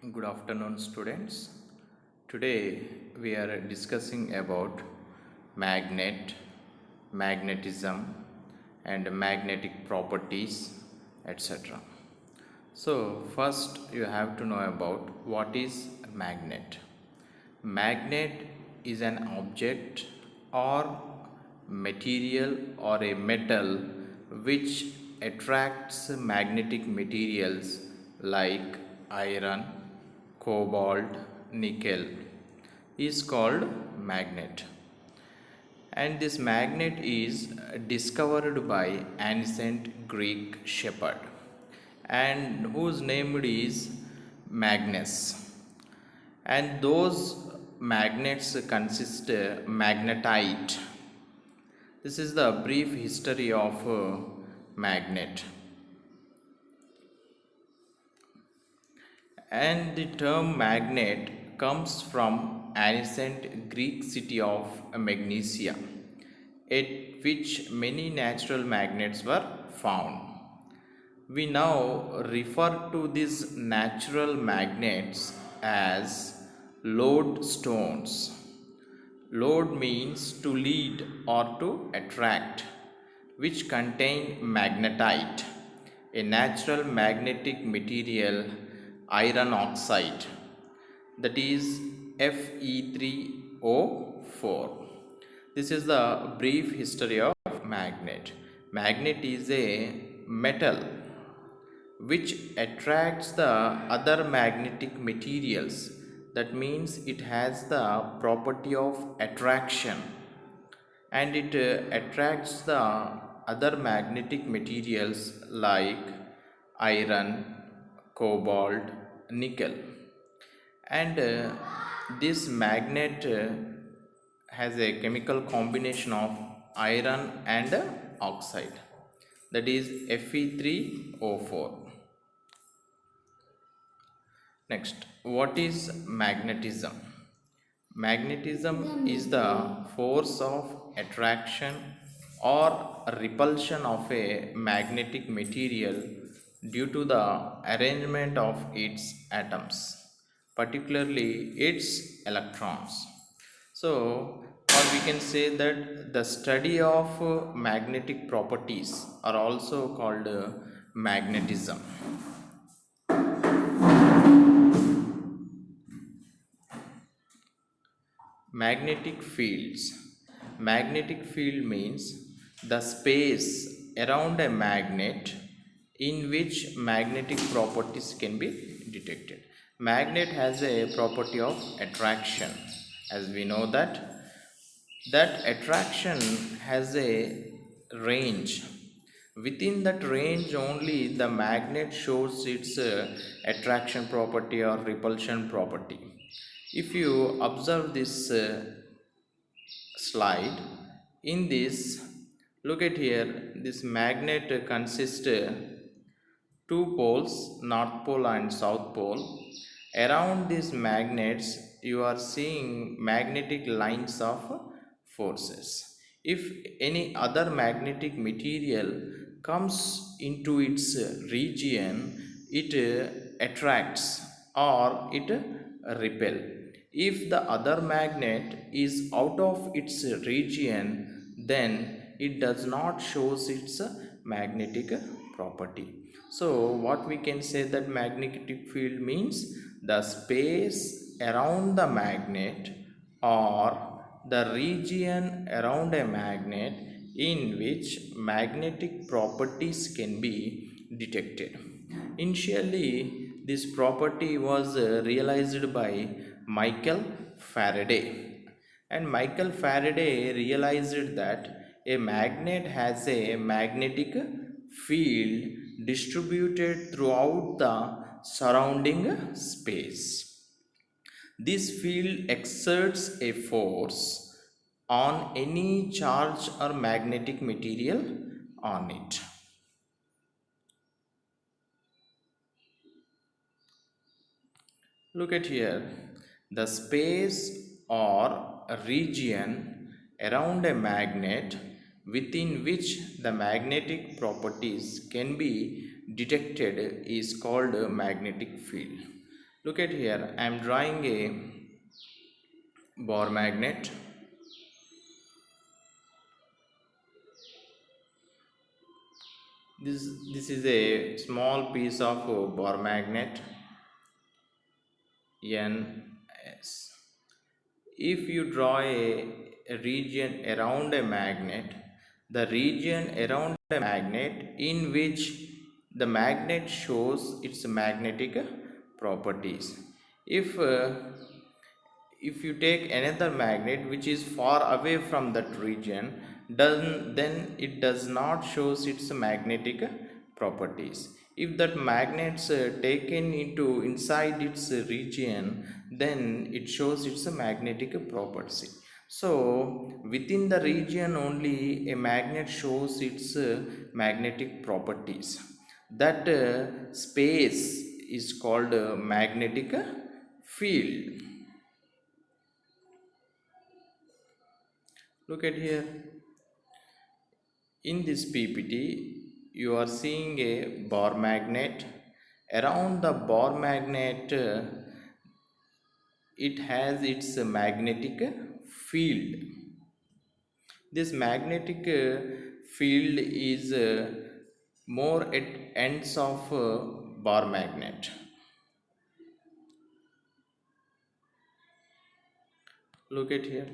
Good afternoon, students. Today we are discussing about magnet, magnetism, and magnetic properties, etc. So, first you have to know about what is a magnet. Magnet is an object or material or a metal which attracts magnetic materials like iron, cobalt, nickel is called magnet. And this magnet is discovered by ancient Greek shepherd and whose name is Magnus. And those magnets consist magnetite. This is the brief history of magnet. And the term magnet comes from ancient Greek city of Magnesia, at which many natural magnets were found. We now refer to these natural magnets as lodestones. Lode means to lead or to attract, which contain magnetite, a natural magnetic material, iron oxide, that is Fe3O4. This is the brief history of magnet. Magnet is a metal which attracts the other magnetic materials. That means it has the property of attraction, and it attracts the other magnetic materials like iron, cobalt, nickel. And this magnet has a chemical combination of iron and oxide, that is Fe3O4. Next, what is magnetism? Magnetism is the force of attraction or repulsion of a magnetic material due to the arrangement of its atoms, particularly its electrons. So, or we can say that the study of magnetic properties are also called magnetism. Magnetic fields. Magnetic field means the space around a magnet in which magnetic properties can be detected. Magnet has a property of attraction, as we know that attraction has a range. Within that range only the magnet shows its attraction property or repulsion property. If you observe this slide, in this, look at here, this magnet consists two poles, north pole and south pole. Around these magnets you are seeing magnetic lines of forces. If any other magnetic material comes into its region, it attracts or it repel. If the other magnet is out of its region, then it does not shows its magnetic property. So what we can say, that magnetic field means the space around the magnet or the region around a magnet in which magnetic properties can be detected. Initially, this property was realized by Michael Faraday, and Michael Faraday realized that a magnet has a magnetic field distributed throughout the surrounding space. This field exerts a force on any charge or magnetic material on it. Look at here, the space or region around a magnet within which the magnetic properties can be detected is called a magnetic field. Look at here, I am drawing a bar magnet. This is a small piece of bar magnet NS. If you draw a region around a magnet, the region around a magnet in which the magnet shows its magnetic properties. If if you take another magnet which is far away from that region, then it does not shows its magnetic properties. If that magnets taken into inside its region, then it shows its magnetic property. So within the region only a magnet shows its magnetic properties. That space is called magnetic field. Look at here. In this PPT, you are seeing a bar magnet. Around the bar magnet, it has its magnetic field. This magnetic field is more at ends of bar magnet. Look at here.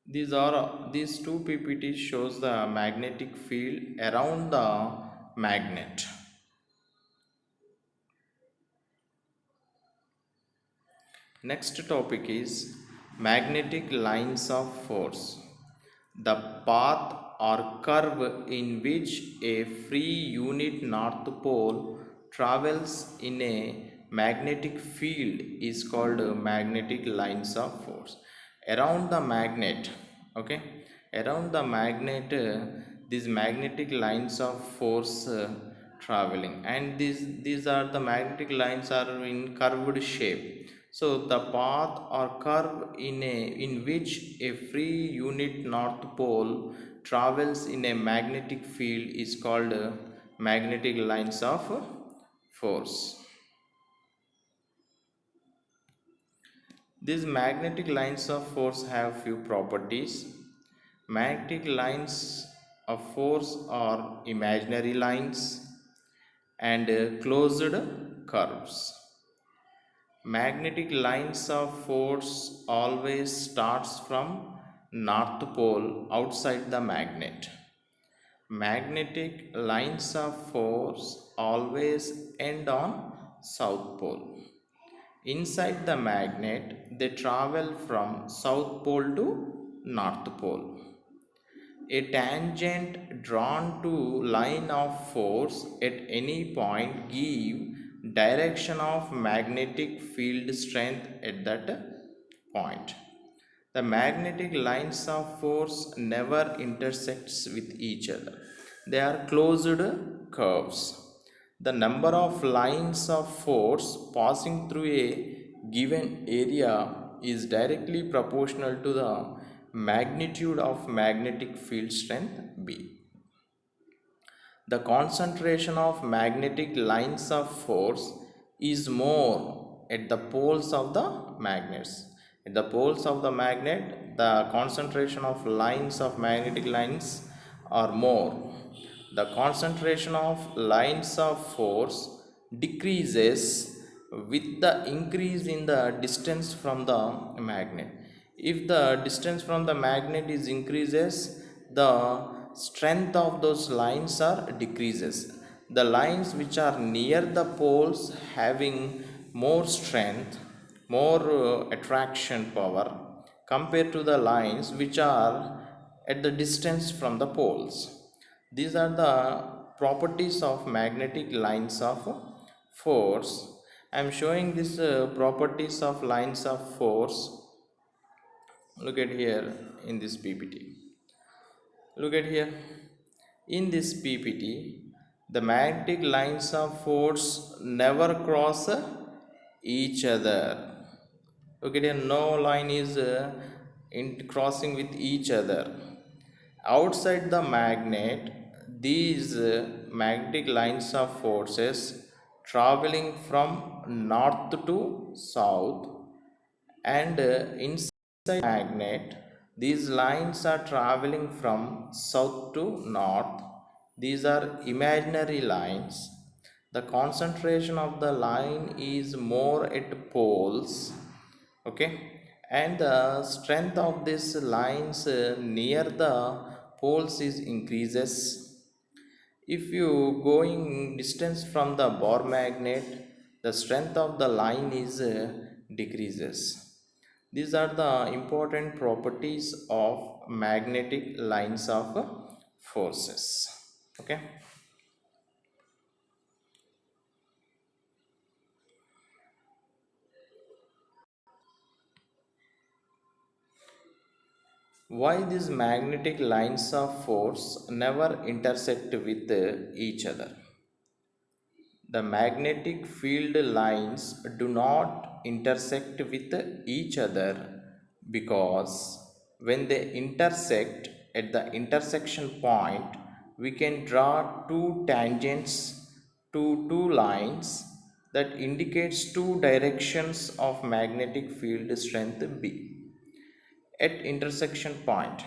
These two PPTs shows the magnetic field around the magnet. Next topic is magnetic lines of force. The path or curve in which a free unit north pole travels in a magnetic field is called magnetic lines of force. Around the magnet, okay, around the magnet, these magnetic lines of force traveling, and these are the magnetic lines are in curved shape. So the path or curve in which a free unit north pole travels in a magnetic field is called magnetic lines of force. These magnetic lines of force have few properties. Magnetic lines of force are imaginary lines and closed curves. Magnetic lines of force always starts from north pole outside the magnet. Magnetic lines of force always end on south pole. Inside the magnet, they travel from south pole to north pole. A tangent drawn to line of force at any point give direction of magnetic field strength at that point. The magnetic lines of force never intersects with each other. They are closed curves. The number of lines of force passing through a given area is directly proportional to the magnitude of magnetic field strength B. The concentration of magnetic lines of force is more at the poles of the magnets. At the poles of the magnet, the concentration of lines of magnetic lines are more. The concentration of lines of force decreases with the increase in the distance from the magnet. If the distance from the magnet is increases, the strength of those lines are decreases. The lines which are near the poles having more strength, more attraction power compared to the lines which are at the distance from the poles. These are the properties of magnetic lines of force. I am showing these properties of lines of force. Look at here in this PPT. Look at here. In this PPT, the magnetic lines of force never cross each other. Look at here, no line is crossing with each other. Outside the magnet, these magnetic lines of forces traveling from north to south, and inside magnet these lines are traveling from south to north. These are imaginary lines. The concentration of the line is more at poles, okay, and the strength of these lines near the poles is increases. If you going distance from the bar magnet, the strength of the line is decreases. These are the important properties of magnetic lines of forces. Okay. Why these magnetic lines of force never intersect with each other? The magnetic field lines do not intersect with each other because when they intersect at the intersection point, we can draw two tangents to two lines that indicates two directions of magnetic field strength B at intersection point,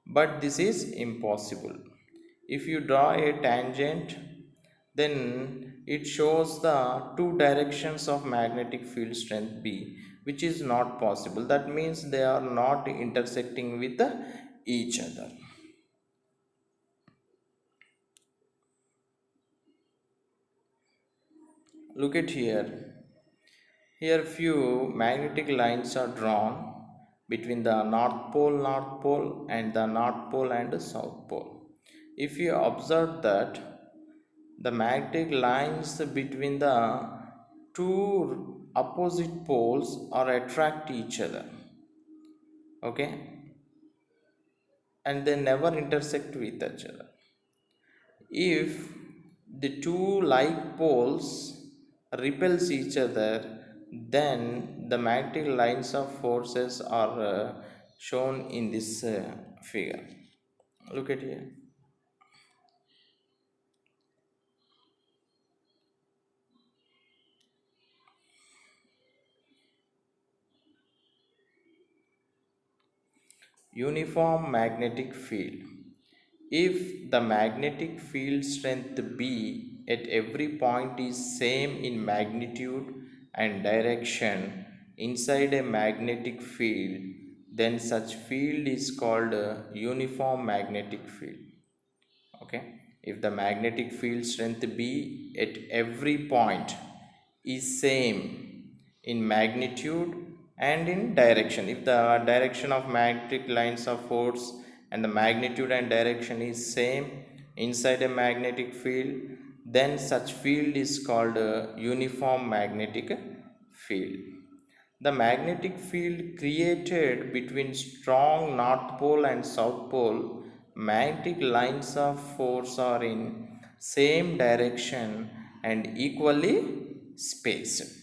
but this is impossible. If you draw a tangent, then it shows the two directions of magnetic field strength B, which is not possible. That means they are not intersecting with each other. Look at here. Here few magnetic lines are drawn between the North Pole and the North Pole and the South Pole. If you observe that the magnetic lines between the two opposite poles are attract each other, okay, and they never intersect with each other. If the two like poles repels each other, then the magnetic lines of forces are shown in this figure. Look at here. Uniform magnetic field. If the magnetic field strength B at every point is same in magnitude and direction inside a magnetic field, then such field is called a uniform magnetic field. Okay, if the magnetic field strength B at every point is same in magnitude and in direction, if the direction of magnetic lines of force and the magnitude and direction is same inside a magnetic field, then such field is called a uniform magnetic field. The magnetic field created between strong North Pole and South Pole, magnetic lines of force are in same direction and equally spaced.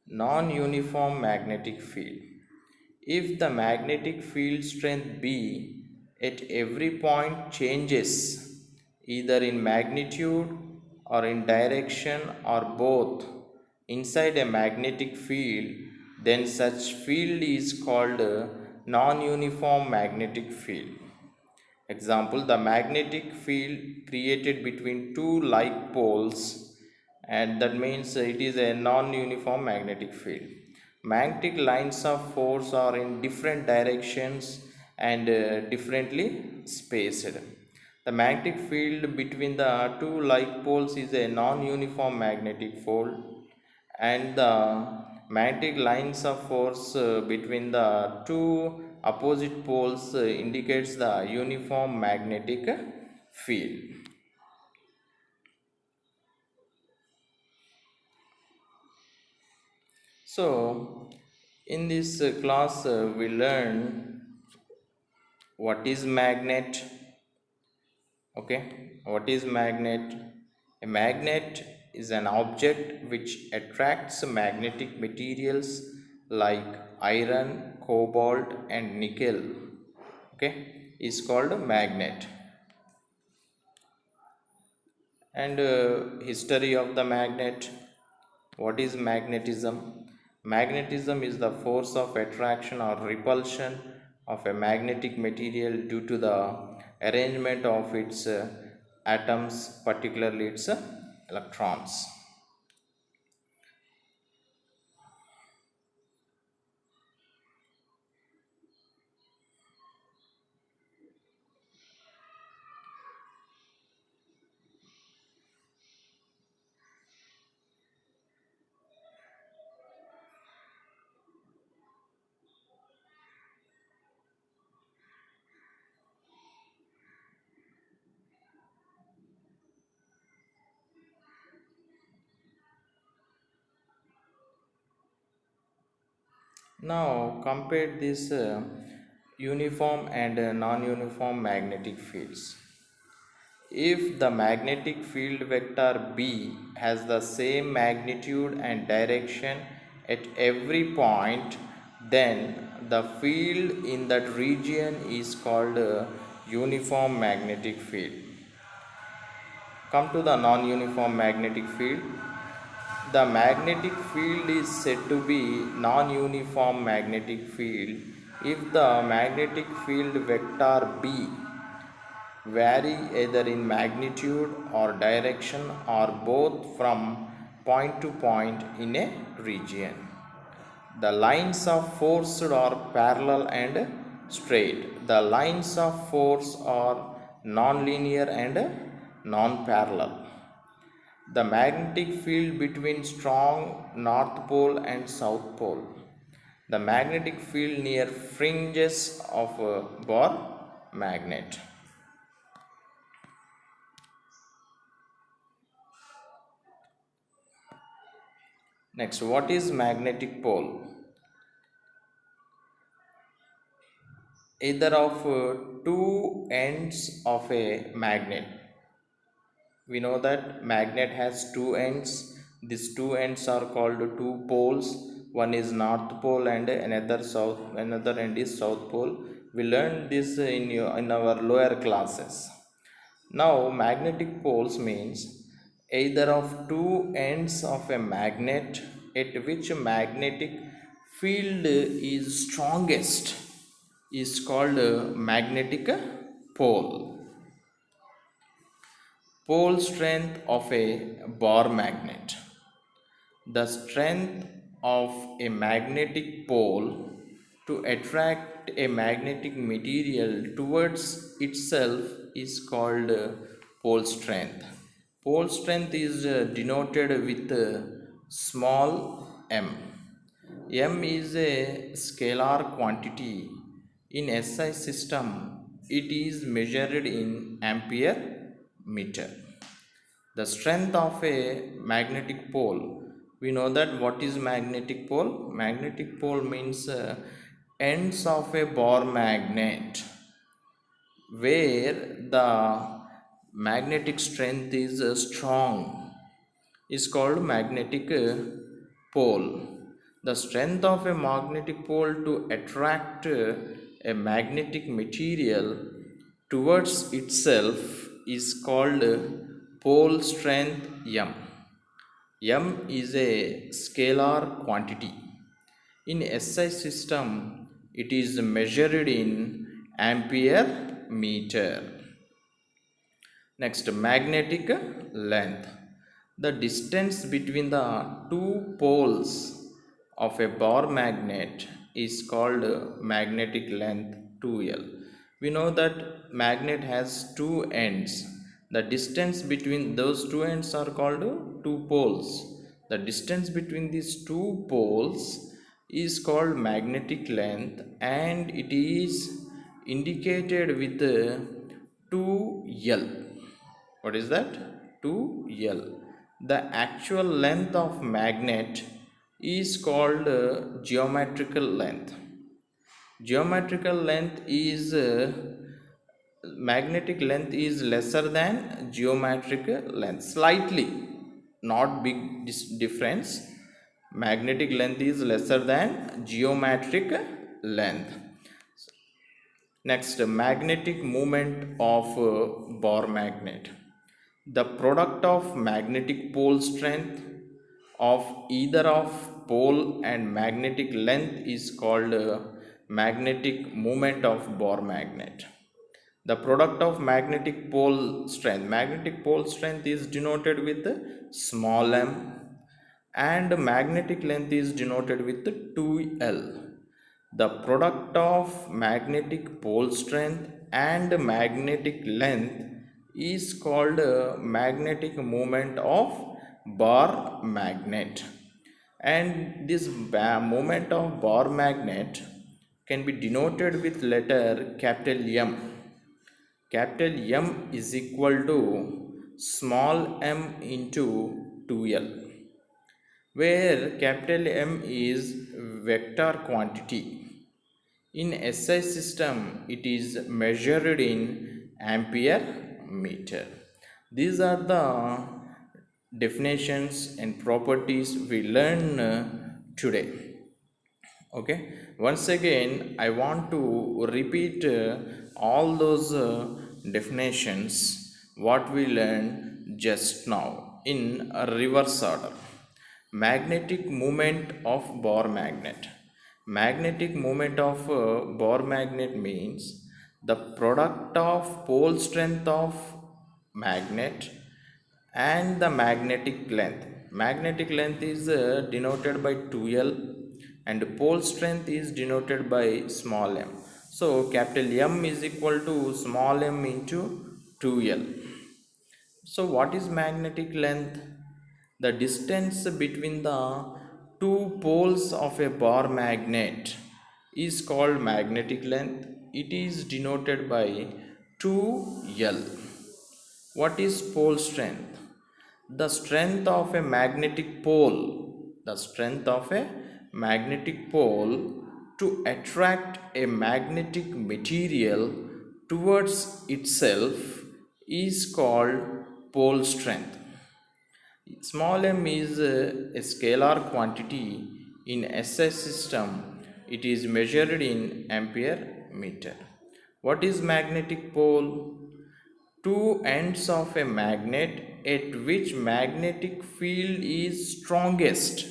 Non-uniform magnetic field. If the magnetic field strength B at every point changes either in magnitude or in direction or both inside a magnetic field, then such field is called a non-uniform magnetic field. Example, the magnetic field created between two like poles, and that means it is a non-uniform magnetic field. Magnetic lines of force are in different directions and differently spaced. The magnetic field between the two like poles is a non-uniform magnetic field, and the magnetic lines of force between the two opposite poles indicates the uniform magnetic field. So in this class we learn what is magnet. Okay, what is magnet? A magnet is an object which attracts magnetic materials like iron, cobalt and nickel. Okay, is called magnet. And history of the magnet. What is magnetism? Magnetism is the force of attraction or repulsion of a magnetic material due to the arrangement of its atoms, particularly its electrons. Now compare this uniform and non-uniform magnetic fields. If the magnetic field vector B has the same magnitude and direction at every point, then the field in that region is called a uniform magnetic field. Come to the non-uniform magnetic field. The magnetic field is said to be non-uniform magnetic field if the magnetic field vector B vary either in magnitude or direction or both from point to point in a region. The lines of force are parallel and straight. The lines of force are non-linear and non-parallel. The magnetic field between strong north pole and south pole. The magnetic field near fringes of a Bohr magnet. Next, what is magnetic pole? Either of two ends of a magnet. We know that magnet has two ends. These two ends are called two poles. One is north pole and another end is south pole. We learned this in our lower classes. Now magnetic poles means either of two ends of a magnet at which magnetic field is strongest is called magnetic pole. Pole strength of a Bohr magnet. The strength of a magnetic pole to attract a magnetic material towards itself is called pole strength. Pole strength is denoted with small m. M is a scalar quantity. In SI system, it is measured in ampere meter. The strength of a magnetic pole. We know that what is magnetic pole? Magnetic pole means ends of a Bohr magnet where the magnetic strength is strong is called magnetic pole. The strength of a magnetic pole to attract a magnetic material towards itself is called pole strength M. M is a scalar quantity. In SI system, it is measured in ampere meter. Next, magnetic length. The distance between the two poles of a Bohr magnet is called magnetic length 2L. We know that magnet has two ends. The distance between those two ends are called two poles. The distance between these two poles is called magnetic length and it is indicated with 2L. What is that? 2L. The actual length of magnet is called geometrical length. Geometrical length is magnetic length is lesser than geometric length, slightly, not big difference. Magnetic length is lesser than geometric length. Next, magnetic moment of Bohr magnet. The product of magnetic pole strength of either of pole and magnetic length is called magnetic moment of Bohr magnet. The product of magnetic pole strength. Magnetic pole strength is denoted with small m and magnetic length is denoted with 2L. The product of magnetic pole strength and magnetic length is called magnetic moment of Bohr magnet. And this moment of Bohr magnet can be denoted with letter capital M. Capital M is equal to small m into 2L, where capital M is vector quantity. In SI system, it is measured in ampere meter. These are the definitions and properties we learn today. Okay, once again I want to repeat all those definitions what we learned just now in a reverse order. Magnetic moment of Bohr magnet. Magnetic moment of Bohr magnet means the product of pole strength of magnet and the magnetic length. Magnetic length is denoted by 2L and pole strength is denoted by small m. So capital M is equal to small m into 2L. So what is magnetic length? The distance between the two poles of a Bohr magnet is called magnetic length. It is denoted by 2L. What is pole strength? The strength of a magnetic pole, the strength of a magnetic pole to attract a magnetic material towards itself is called pole strength. Small m is a scalar quantity in SI system. It is measured in ampere meter. What is magnetic pole? Two ends of a magnet at which magnetic field is strongest.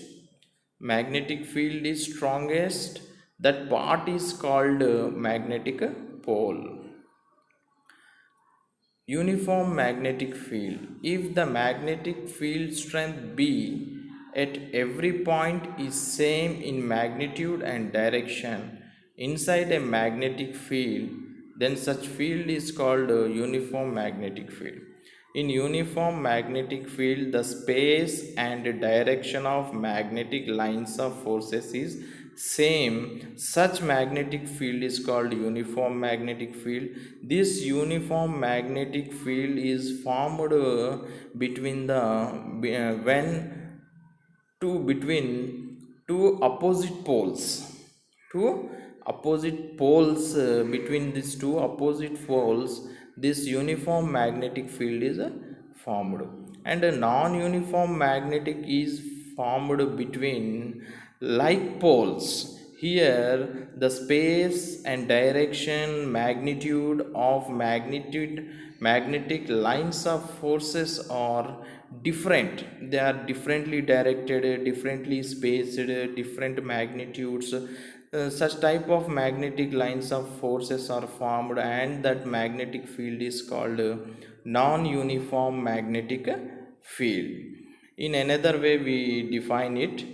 Magnetic field is strongest. That part is called magnetic pole. Uniform magnetic field. If the magnetic field strength B at every point is same in magnitude and direction inside a magnetic field, then such field is called a uniform magnetic field. In uniform magnetic field, the space and direction of magnetic lines of forces is same. Such magnetic field is called uniform magnetic field. This uniform magnetic field is formed between the when between two opposite poles. Two opposite poles, between these two opposite poles this uniform magnetic field is formed, and a non-uniform magnetic is formed between like poles. Here the space and direction magnitude of magnetic lines of forces are different. They are differently directed, differently spaced, different magnitudes. Such type of magnetic lines of forces are formed, and that magnetic field is called non-uniform magnetic field. In another way we define it: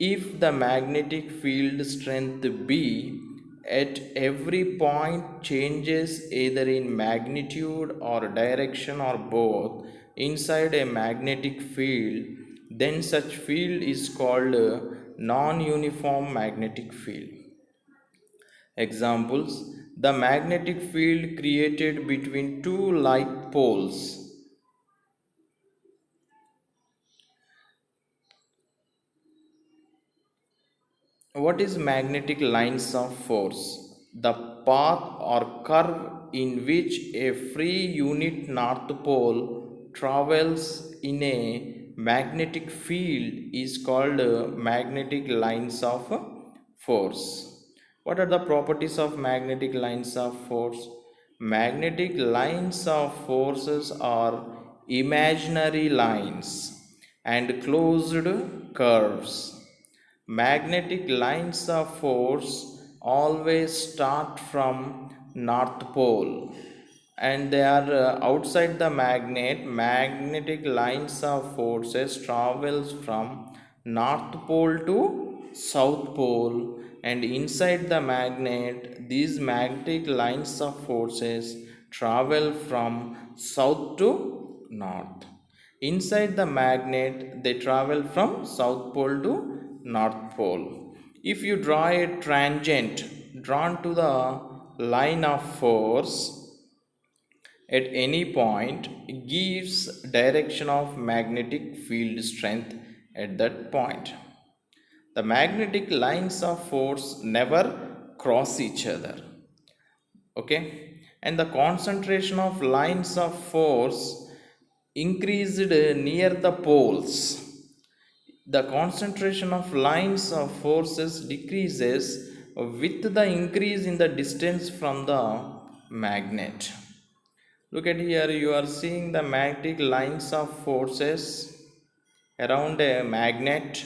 if the magnetic field strength B at every point changes either in magnitude or direction or both inside a magnetic field, then such field is called a non-uniform magnetic field. Examples: the magnetic field created between two like poles. What is magnetic lines of force? The path or curve in which a free unit north pole travels in a magnetic field is called magnetic lines of force. What are the properties of magnetic lines of force? Magnetic lines of forces are imaginary lines and closed curves. Magnetic lines of force always start from North Pole and they are outside the magnet. Magnetic lines of forces travels from North Pole to South Pole, and inside the magnet these magnetic lines of forces travel from south to north. Inside the magnet, they travel from South Pole to North Pole. If you draw a tangent drawn to the line of force at any point, it gives direction of magnetic field strength at that point. The magnetic lines of force never cross each other. Okay, and the concentration of lines of force increased near the poles. The concentration of lines of forces decreases with the increase in the distance from the magnet. Look at here, you are seeing the magnetic lines of forces around a magnet.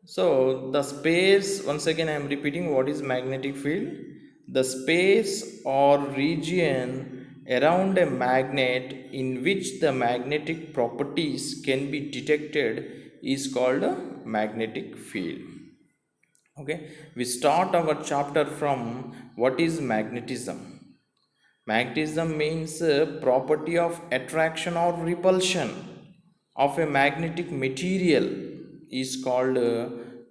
So the space, once again I am repeating what is magnetic field. The space or region around a magnet in which the magnetic properties can be detected is called a magnetic field. Okay, we start our chapter from what is magnetism. Magnetism means property of attraction or repulsion of a magnetic material is called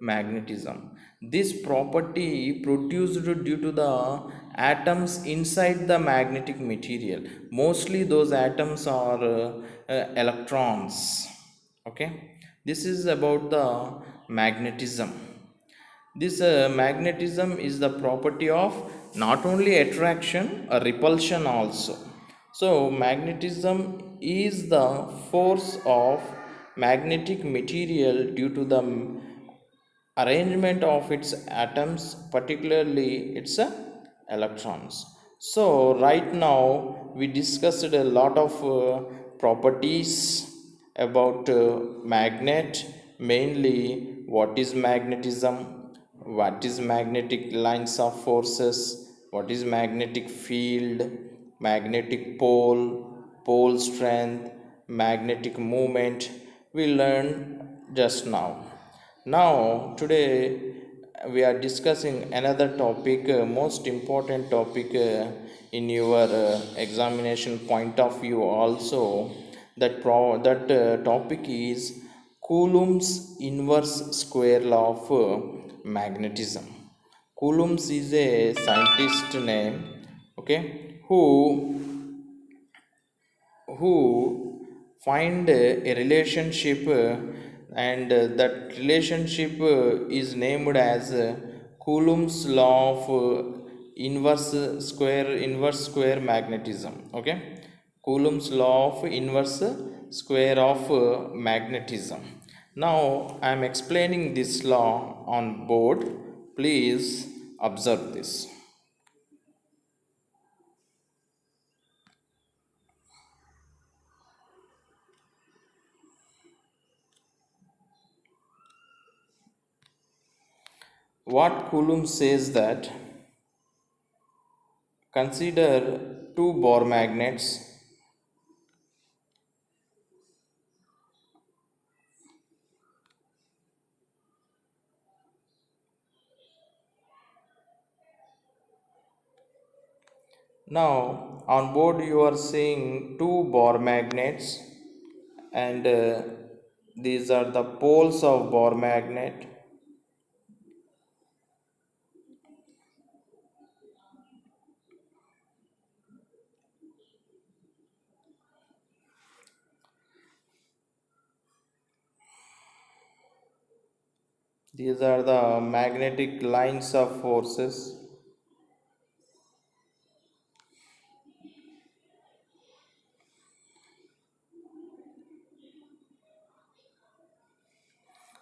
magnetism. This property produced due to the atoms inside the magnetic material. Mostly those atoms are electrons. Okay, this is about the magnetism. This magnetism is the property of not only attraction, a repulsion also. So, magnetism is the force of magnetic material due to the arrangement of its atoms, particularly its electrons. So, right now we discussed a lot of properties about magnet, mainly what is magnetism, what is magnetic lines of forces, what is magnetic field, magnetic pole, pole strength, magnetic moment. We learned just now. Now, today we are discussing another topic, most important topic in your examination point of view. Also, that topic is Coulomb's inverse square law of magnetism. Coulomb's is a scientist name, okay, who find a relationship and that relationship is named as Coulomb's law of inverse square magnetism. Okay, Coulomb's law of inverse square of magnetism. Now I am explaining this law on board. Please observe this. What Coulomb says that consider two Bohr magnets. Now on board you are seeing two Bohr magnets, and these are the poles of Bohr magnet. These are the magnetic lines of forces.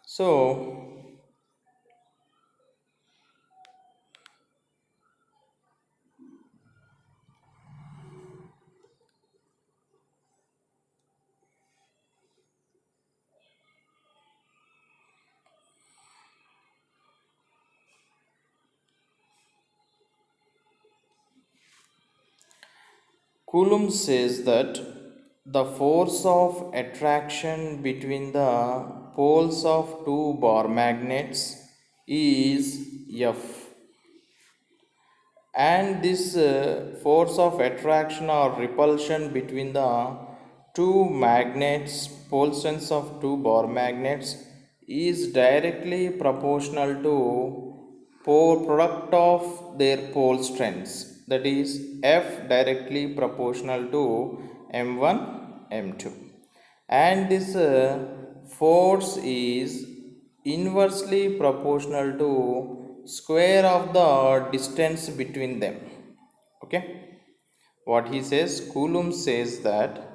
So Coulomb says that the force of attraction between the poles of two bar magnets is F, and this force of attraction or repulsion between the two magnets poles of two bar magnets is directly proportional to product of their pole strengths, that is F directly proportional to m1 m2, and this force is inversely proportional to square of the distance between them. Okay, what he says, Coulomb says that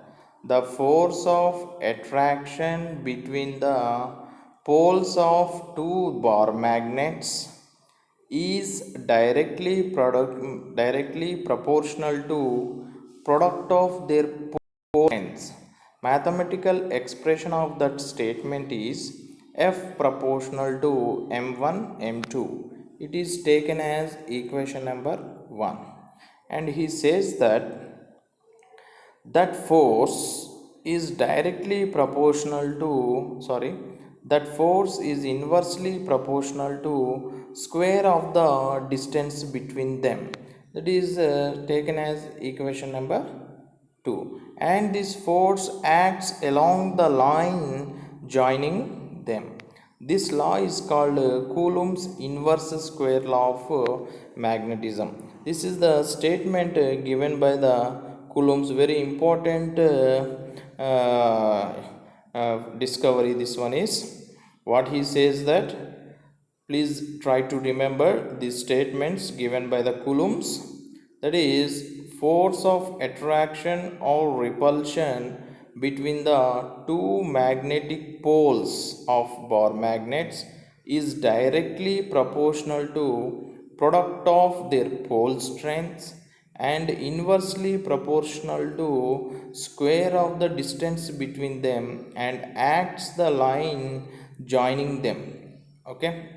the force of attraction between the poles of two bar magnets is directly proportional to product of their poles. Mathematical expression of that statement is F proportional to m1 m2. It is taken as equation number 1, and he says that that force is directly proportional to that force is inversely proportional to square of the distance between them, that is taken as equation number 2, and this force acts along the line joining them. This law is called Coulomb's inverse square law of magnetism. This is the statement given by the Coulomb's very important discovery. This one is what he says that, please try to remember these statements given by the Coulombs, that is force of attraction or repulsion between the two magnetic poles of bar magnets is directly proportional to product of their pole strengths and inversely proportional to square of the distance between them and acts the line joining them. Okay,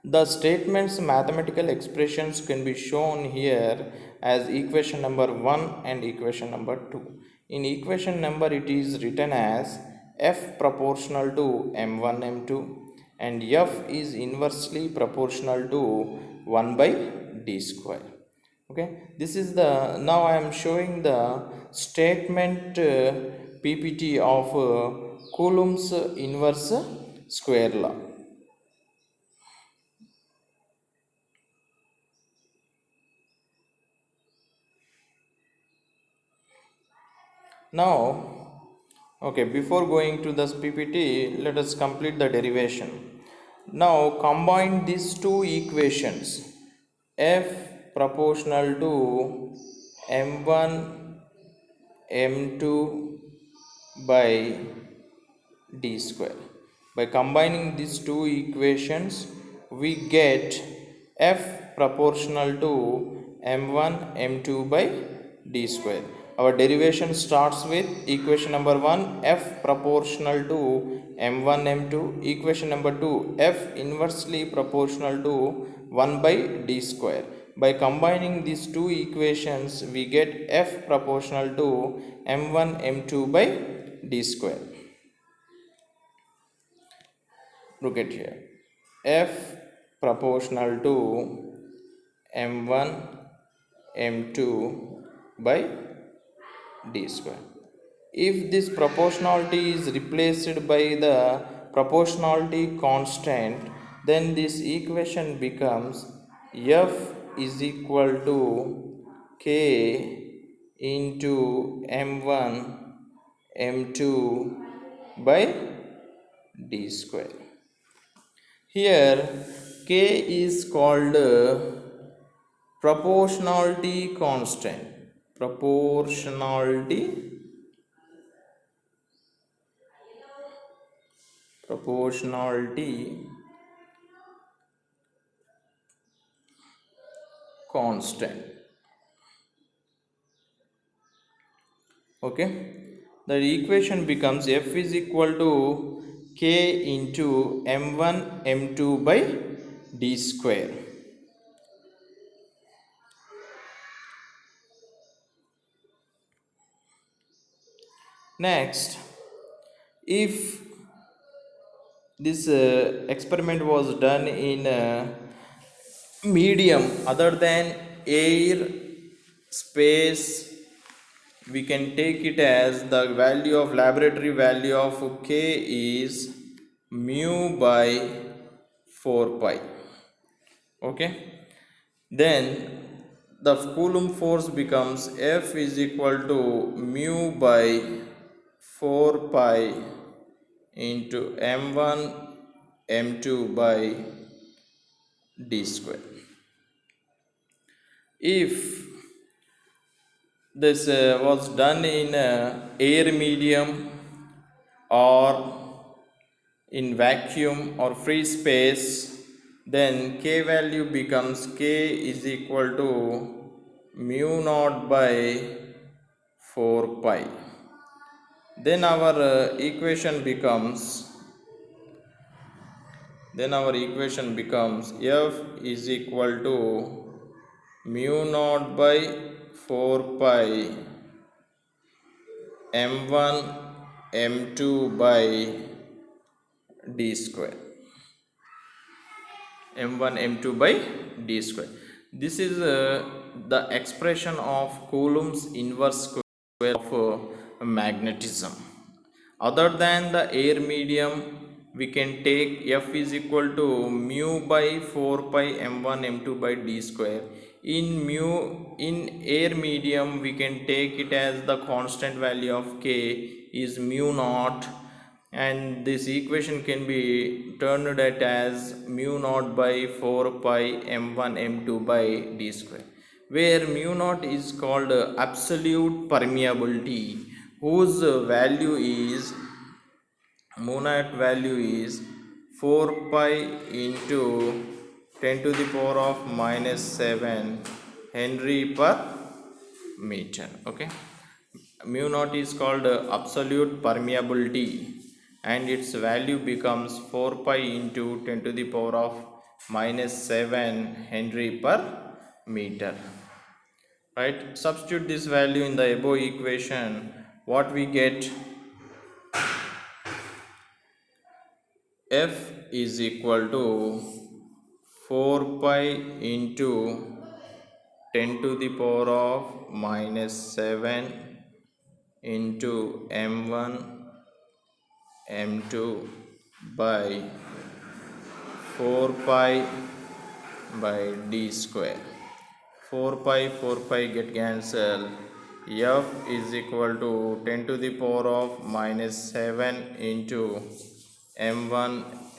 the statement's mathematical expressions can be shown here as equation number 1 and equation number 2. In equation number, it is written as F proportional to m1 m2 and F is inversely proportional to 1 by d square. Okay, this is the, now I am showing the statement PPT of Coulomb's inverse square law. Now, okay, before going to this PPT, let us complete the derivation. Now combine these two equations, F proportional to m1 m2 by d square. By combining these two equations, we get F proportional to m1 m2 by d square. Our derivation starts with equation number 1, F proportional to m1 m2, equation number 2, F inversely proportional to 1 by d square. By combining these two equations, we get F proportional to m1 m2 by d square. Look at here, F proportional to m1 m2 by d square. If this proportionality is replaced by the proportionality constant, then this equation becomes F is equal to k into m1 m2 by d square. Here k is called proportionality constant. Proportionality constant. Okay, the equation becomes F is equal to k into m1 m2 by d square. Next, if this experiment was done in a medium other than air, space, we can take it as the value of laboratory value of k is mu by 4 pi. Okay, then the Coulomb force becomes F is equal to mu by 4 pi into m1 m2 by d square. If this was done in air medium or in vacuum or free space, then k value becomes k is equal to mu naught by 4 pi. Then our equation becomes F is equal to mu naught by 4 pi m1 m2 by d square. m1 m2 by d square. This is the expression of Coulomb's inverse square of magnetism. Other than the air medium, we can take F is equal to mu by 4 pi m1 m2 by d square. In air medium, we can take it as the constant value of k is mu naught, and this equation can be turned at as mu naught by 4 pi m1 m2 by d square, where mu naught is called absolute permeability, whose value is mu naught value is 4 pi into 10 to the power of minus 7 Henry per meter. Okay, mu naught is called absolute permeability, and its value becomes 4 pi into 10 to the power of minus 7 Henry per meter. Right, substitute this value in the above equation. What we get? F is equal to 4 pi into 10 to the power of minus 7 into m1 m2 by 4 pi by d square. 4 pi get cancelled. F is equal to 10 to the power of minus 7 into m1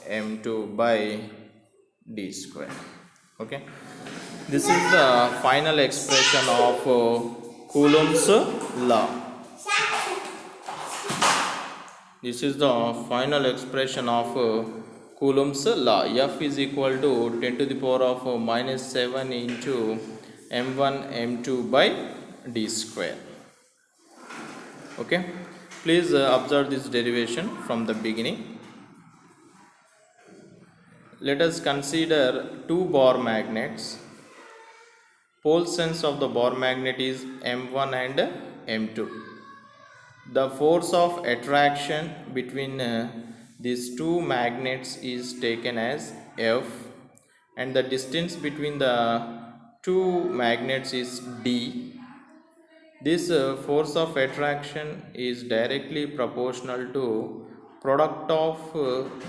m2 by d square. Okay, this is the final expression of Coulomb's law. This is the final expression of Coulomb's law. F is equal to 10 to the power of minus 7 into m1 m2 by d square. Okay, please observe this derivation from the beginning. Let us consider two bar magnets. Pole sense of the bar magnet is m1 and m2. The force of attraction between these two magnets is taken as F, and the distance between the two magnets is d. This force of attraction is directly proportional to product of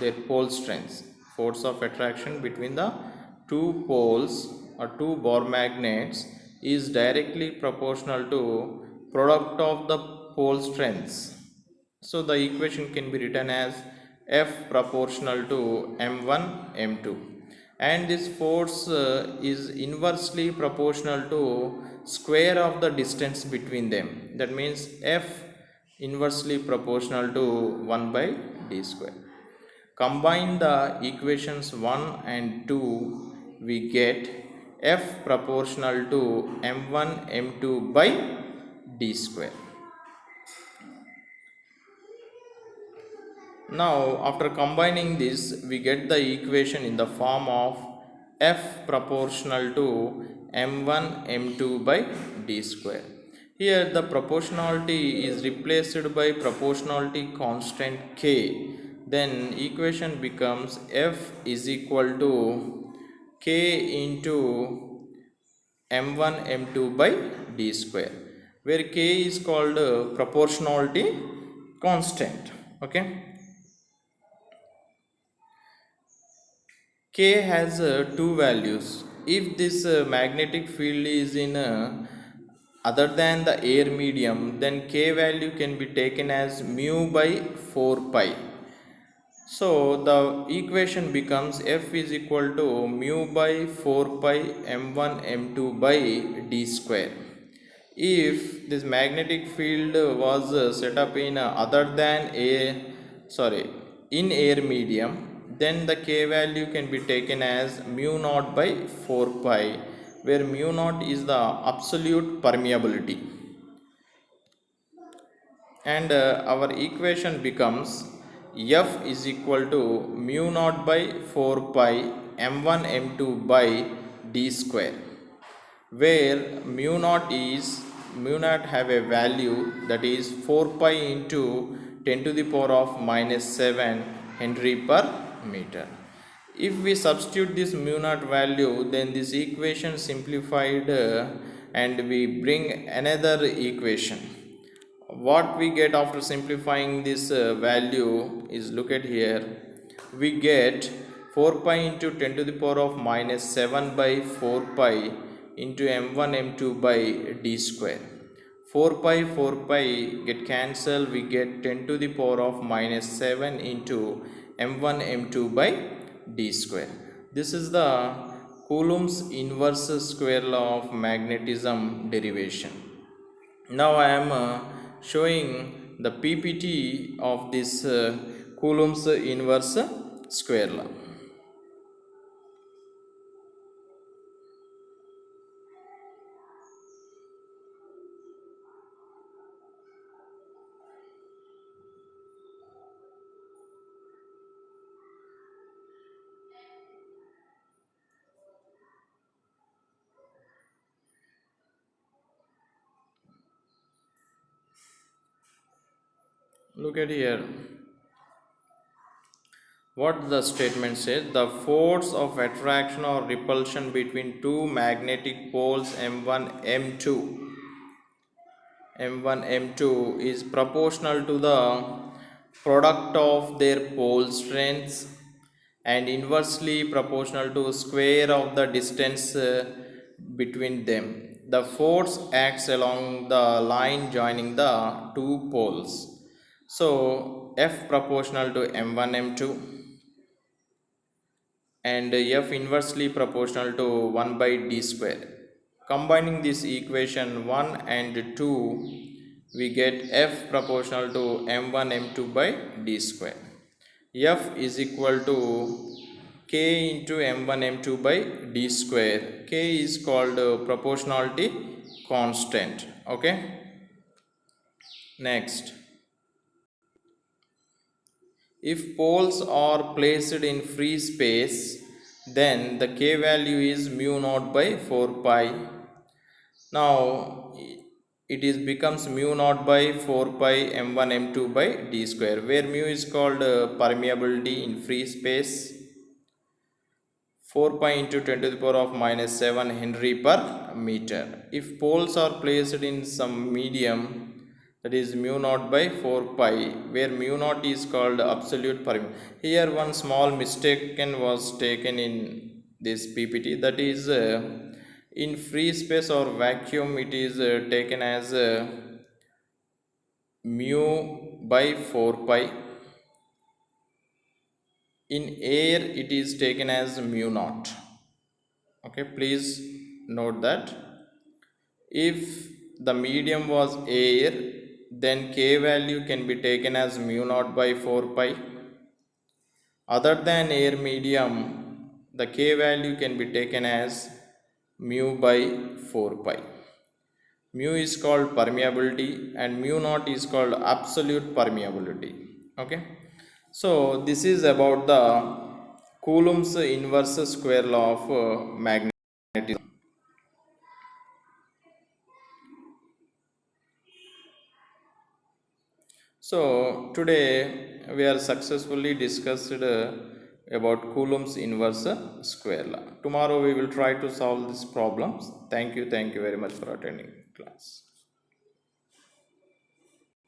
their pole strengths. Force of attraction between the two poles or two bar magnets is directly proportional to product of the pole strengths. So the equation can be written as F proportional to m1 m2, and this force is inversely proportional to square of the distance between them. That means F inversely proportional to 1 by d square. Combine the equations 1 and 2, we get F proportional to m1 m2 by d square. Now, after combining this, we get the equation in the form of F proportional to m1 m2 by d square. Here the proportionality is replaced by proportionality constant k. Then equation becomes F is equal to k into m1 m2 by d square, where k is called proportionality constant. Okay, k has two values. If this magnetic field is in other than the air medium, then k value can be taken as mu by 4 pi. So the equation becomes F is equal to mu by 4 pi m1 m2 by d square. If this magnetic field was set up in other than in air medium, then the k value can be taken as mu naught by 4 pi, where mu naught is the absolute permeability. And our equation becomes F is equal to mu naught by 4 pi m1 m2 by d square, where mu naught have a value that is 4 pi into 10 to the power of minus 7 Henry per meter. If we substitute this mu naught value, then this equation simplified and we bring another equation. What we get after simplifying this value is, look at here, we get 4 pi into 10 to the power of minus 7 by 4 pi into m1 m2 by d square. 4 pi get cancelled, we get 10 to the power of minus 7 into m1 m2 by d square. This is the Coulomb's inverse square law of magnetism derivation. Now I am showing the PPT of this Coulomb's inverse square law. Look at here. What the statement says: the force of attraction or repulsion between two magnetic poles M1 M2 is proportional to the product of their pole strengths and inversely proportional to square of the distance between them. The force acts along the line joining the two poles. So F proportional to M1 M2 and F inversely proportional to 1 by d square. Combining this equation 1 and 2, we get F proportional to m1 m2 by d square. F is equal to k into m1 m2 by d square. K is called proportionality constant. Okay, next, if poles are placed in free space, then the k value is mu naught by 4 pi. Now it is becomes mu naught by 4 pi m1 m2 by d square, where mu is called permeability in free space. 4 pi into 10 to the power of minus 7 Henry per meter. If poles are placed in some medium, that is mu naught by 4 pi, where mu naught is called absolute permeability. Here one small mistake was taken in this PPT, that is in free space or vacuum it is taken as mu by 4 pi. In air it is taken as mu naught. Okay, please note that. If the medium was air, then k value can be taken as mu naught by 4 pi. Other than air medium, the k value can be taken as mu by 4 pi. Mu is called permeability and mu naught is called absolute permeability. Okay, so this is about the Coulomb's inverse square law of magnetism. So today we are successfully discussed about Coulomb's inverse square law. Tomorrow we will try to solve these problems. Thank you very much for attending class.